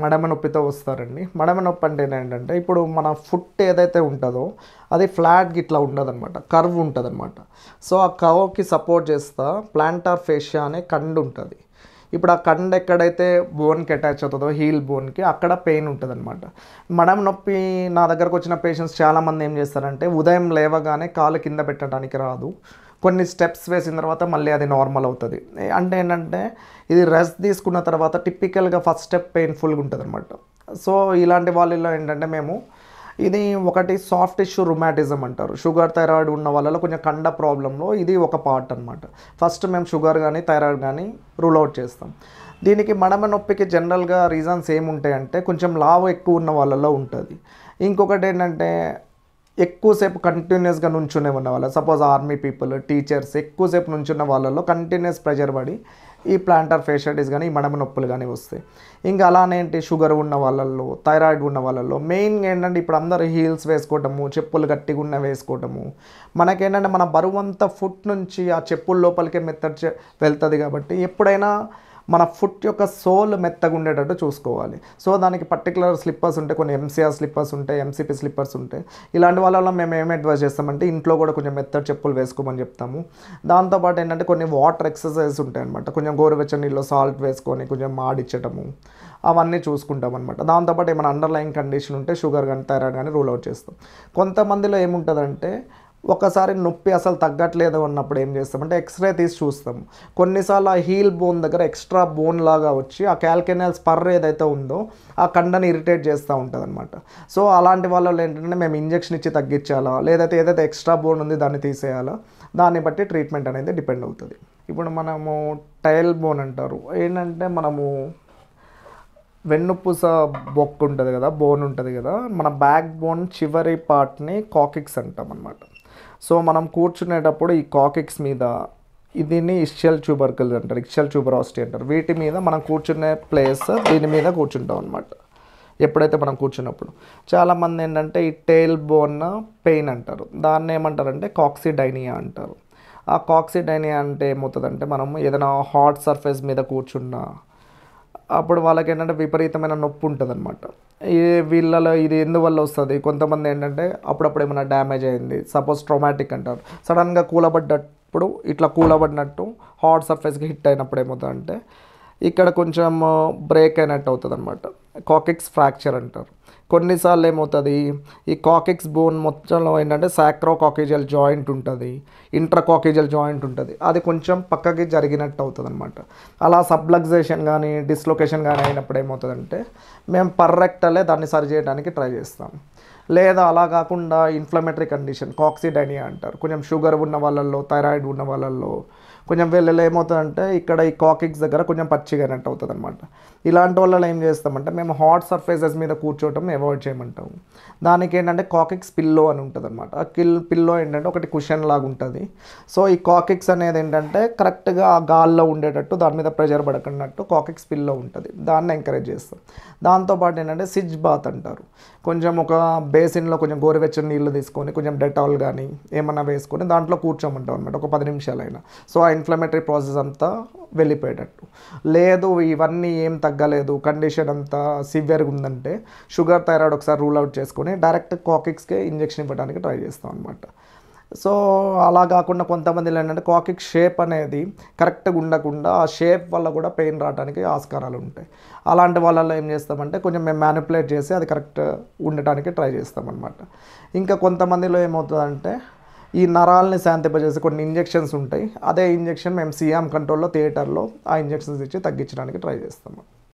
మడమ నొప్పితో వస్తారండి. మడమ నొప్పి అంటే ఏంటంటే ఇప్పుడు మన ఫుట్ ఏదైతే ఉంటుందో అది ఫ్లాట్గా ఇట్లా ఉండదన్నమాట, కర్వ్ ఉంటుందన్నమాట. సో ఆ కర్వ్కి సపోర్ట్ చేస్తా ప్లాంటార్ ఫేషియా అనే కండు ఉంటుంది. ఇప్పుడు ఆ కండు ఎక్కడైతే బోన్కి అటాచ్ అవుతుందో హీల్ బోన్కి అక్కడ పెయిన్ ఉంటుందన్నమాట. మడమ నొప్పి నా దగ్గరకు వచ్చిన పేషెంట్స్ చాలామంది ఏం చేస్తారంటే ఉదయం లేవగానే కాలు కింద పెట్టడానికి రాదు, కొన్ని స్టెప్స్ వేసిన తర్వాత మళ్ళీ అది నార్మల్ అవుతుంది. అంటే ఏంటంటే ఇది రెస్ట్ తీసుకున్న తర్వాత టిపికల్గా ఫస్ట్ స్టెప్ పెయిన్ఫుల్గా ఉంటుంది అనమాట. సో ఇలాంటి వాళ్ళలో ఏంటంటే మేము ఇది ఒకటి సాఫ్ట్ టిష్యూ రుమాటిజం అంటారు. షుగర్ థైరాయిడ్ ఉన్న వాళ్ళలో కొంచెం కండ ప్రాబ్లంలో ఇది ఒక పార్ట్ అనమాట. ఫస్ట్ మేము షుగర్ కానీ థైరాయిడ్ కానీ రూల్ అవుట్ చేస్తాం. దీనికి మడమ నొప్పికి జనరల్గా రీజన్స్ ఏముంటాయంటే కొంచెం లావు ఎక్కువ ఉన్న వాళ్ళలో ఉంటుంది. ఇంకొకటి ఏంటంటే ఎక్కువసేపు కంటిన్యూస్గా నుంచునే ఉన్న వాళ్ళు, సపోజ్ ఆర్మీ పీపుల్, టీచర్స్ ఎక్కువసేపు నుంచున్న వాళ్ళలో కంటిన్యూస్ ప్రెషర్ పడి ఈ ప్లాంటార్ ఫేషియాటిస్ కానీ ఈ మడమ నొప్పులు కానీ వస్తాయి. ఇంకా అలానే ఏంటి షుగర్ ఉన్న వాళ్ళల్లో, థైరాయిడ్ ఉన్న వాళ్ళల్లో మెయిన్గా ఏంటంటే ఇప్పుడు అందరూ హీల్స్ వేసుకోవటము, చెప్పులు గట్టిగా ఉన్న వేసుకోవటము, మనకేంటంటే మన బరువంతా ఫుట్ నుంచి ఆ చెప్పుల లోపలికే వెళ్తుంది. కాబట్టి ఎప్పుడైనా మన ఫుట్ యొక్క సోల్ మెత్తగా ఉండేటట్టు చూసుకోవాలి. సో దానికి పర్టికులర్ స్లిప్పర్స్ ఉంటాయి, కొన్ని ఎంసీఆర్ స్లిప్పర్స్ ఉంటాయి, ఎంసీపీ స్లిప్పర్స్ ఉంటాయి. ఇలాంటి వాళ్ళలో మేము ఏం అడ్వైజ్ చేస్తామంటే ఇంట్లో కూడా కొంచెం మెత్తటి చెప్పులు వేసుకోమని చెప్తాము. దాంతోపాటు ఏంటంటే కొన్ని వాటర్ ఎక్సర్సైజ్ ఉంటాయి అనమాట, కొంచెం గోరువెచ్చని నీళ్ళు సాల్ట్ వేసుకొని కొంచెం మాడిచ్చటము, అవన్నీ చూసుకుంటాం అనమాట. దాంతోపాటు ఏమైనా అండర్లైన్ కండిషన్ ఉంటే షుగర్ కానీ థైరాయిడ్ కానీ రూల్ అవుట్ చేస్తాం. కొంతమందిలో ఏముంటుందంటే ఒకసారి నొప్పి అసలు తగ్గట్లేదు అన్నప్పుడు ఏం చేస్తామంటే ఎక్స్రే తీసి చూస్తాం. కొన్నిసార్లు ఆ హీల్ బోన్ దగ్గర ఎక్స్ట్రా బోన్ లాగా వచ్చి ఆ క్యాల్కెనల్ స్పర్ ఏదైతే ఉందో ఆ కండని ఇరిటేట్ చేస్తూ ఉంటుంది అనమాట. సో అలాంటి వాళ్ళలో ఏంటంటే మేము ఇంజెక్షన్ ఇచ్చి తగ్గించాలా, లేదైతే ఏదైతే ఎక్స్ట్రా బోన్ ఉంది దాన్ని తీసేయాలా, దాన్ని బట్టి ట్రీట్మెంట్ అనేది డిపెండ్ అవుతుంది. ఇప్పుడు మనము టైల్ బోన్ అంటారు. ఏంటంటే మనము వెన్నుపూస బొక్కు ఉంటుంది కదా, బోన్ ఉంటుంది కదా, మన బ్యాక్ బోన్ చివరి పార్ట్ని కాకిక్స్ అంటాం అనమాట. సో మనం కూర్చునేటప్పుడు ఈ కాకిక్స్ మీద దీన్ని ఇస్షియల్ ట్యూబర్కల్స్ అంటారు, ఇస్షియల్ ట్యూబరాసిటీ అంటారు. వీటి మీద మనం కూర్చునే ప్లేస్ దీని మీద కూర్చుంటాం అనమాట. ఎప్పుడైతే మనం కూర్చున్నప్పుడు చాలామంది ఏంటంటే ఈ టెయిల్ బోన్ పెయిన్ అంటారు, దాన్ని ఏమంటారంటే కాక్సిడైనియా అంటారు. ఆ కాక్సిడైనియా అంటే ఏమవుతుందంటే మనం ఏదైనా హాట్ సర్ఫేస్ మీద కూర్చున్నా అప్పుడు వాళ్ళకి ఏంటంటే విపరీతమైన నొప్పి ఉంటుంది అనమాట. వీళ్ళలో ఇది ఎందువల్ల వస్తుంది, కొంతమంది ఏంటంటే అప్పుడప్పుడు ఏమైనా డ్యామేజ్ అయింది, సపోజ్ ట్రామాటిక్ అంటారు, సడన్గా కూలబడ్డప్పుడు ఇట్లా కూలబడినట్టు హాట్ సర్ఫేస్కి హిట్ అయినప్పుడు ఏమవుతుందంటే ఇక్కడ కొంచెం బ్రేక్ అయినట్టు అవుతుంది అనమాట, కాకిక్స్ ఫ్రాక్చర్ అంటారు. కొన్నిసార్లు ఏమవుతుంది ఈ కాకిక్స్ బోన్ మొత్తంలో ఏంటంటే సాక్రోకాకిజల్ జాయింట్ ఉంటుంది, ఇంట్రాకాకిజల్ జాయింట్ ఉంటుంది, అది కొంచెం పక్కకి జరిగినట్టు అవుతుంది అనమాట. అలా సబ్లక్సేషన్ కానీ డిస్లొకేషన్ కానీ అయినప్పుడు ఏమవుతుందంటే మేము పర్రెక్టలే దాన్ని సరి చేయడానికి ట్రై చేస్తాం. లేదా అలా కాకుండా ఇన్ఫ్లమేటరీ కండిషన్ కాక్సిడైనియా అంటారు, కొంచెం షుగర్ ఉన్న వాళ్ళల్లో, థైరాయిడ్ ఉన్న వాళ్ళల్లో కొంచెం వీళ్ళలో ఏమవుతుందంటే ఇక్కడ ఈ కాకిక్స్ దగ్గర కొంచెం పచ్చిగానట్టు అవుతుంది అనమాట. ఇలాంటి వాళ్ళలో ఏం చేస్తామంటే మేము హాట్ సర్ఫేసెస్ మీద కూర్చోవటం అవాయిడ్ చేయమంటాము. దానికి ఏంటంటే కాకిక్స్ పిల్లో అని ఉంటుంది అనమాట. ఆ పిల్లో ఏంటంటే ఒకటి కుషన్ లాగా ఉంటుంది. సో ఈ కాకిక్స్ అనేది ఏంటంటే కరెక్ట్గా ఆ గాల్లో ఉండేటట్టు దాని మీద ప్రెషర్ పడకున్నట్టు కాకిక్స్ పిల్లో ఉంటుంది, దాన్ని ఎంకరేజ్ చేస్తాం. దాంతోపాటు ఏంటంటే సిజ్ బాత్ అంటారు, కొంచెం ఒక బేసిన్లో కొంచెం గోరువెచ్చని నీళ్ళు తీసుకొని కొంచెం డెటాల్ కానీ ఏమన్నా వేసుకొని దాంట్లో కూర్చోమంటాం అనమాట ఒక 10 నిమిషాలైనా. సో ఆ ఇన్ఫ్లమేటరీ ప్రాసెస్ అంతా వెళ్ళిపోయేటట్టు. లేదు ఇవన్నీ ఏం తగ్గలేదు, కండిషన్ అంతా సివియర్గా ఉందంటే షుగర్ థైరాయిడ్ ఒకసారి రూల్ అవుట్ చేసుకొని డైరెక్ట్ కాకిక్స్కే ఇంజెక్షన్ ఇవ్వడానికి ట్రై చేస్తాం అనమాట. సో అలా కాకుండా కొంతమందిలో ఏంటంటే కాకిక్ షేప్ అనేది కరెక్ట్గా ఉండకుండా ఆ షేప్ వల్ల కూడా పెయిన్ రావడానికి ఆస్కారాలు ఉంటాయి. అలాంటి వాళ్ళల్లో ఏం చేస్తామంటే కొంచెం మేము మ్యానిపులేట్ చేసి అది కరెక్ట్ ఉండటానికి ట్రై చేస్తామన్నమాట. ఇంకా కొంతమందిలో ఏమవుతుందంటే ఈ నరాలని శాంతింపజేసి కొన్ని ఇంజెక్షన్స్ ఉంటాయి, అదే ఇంజెక్షన్ మేము సిఎం కంట్రోల్లో థియేటర్లో ఆ ఇంజెక్షన్స్ ఇచ్చి తగ్గించడానికి ట్రై చేస్తాము.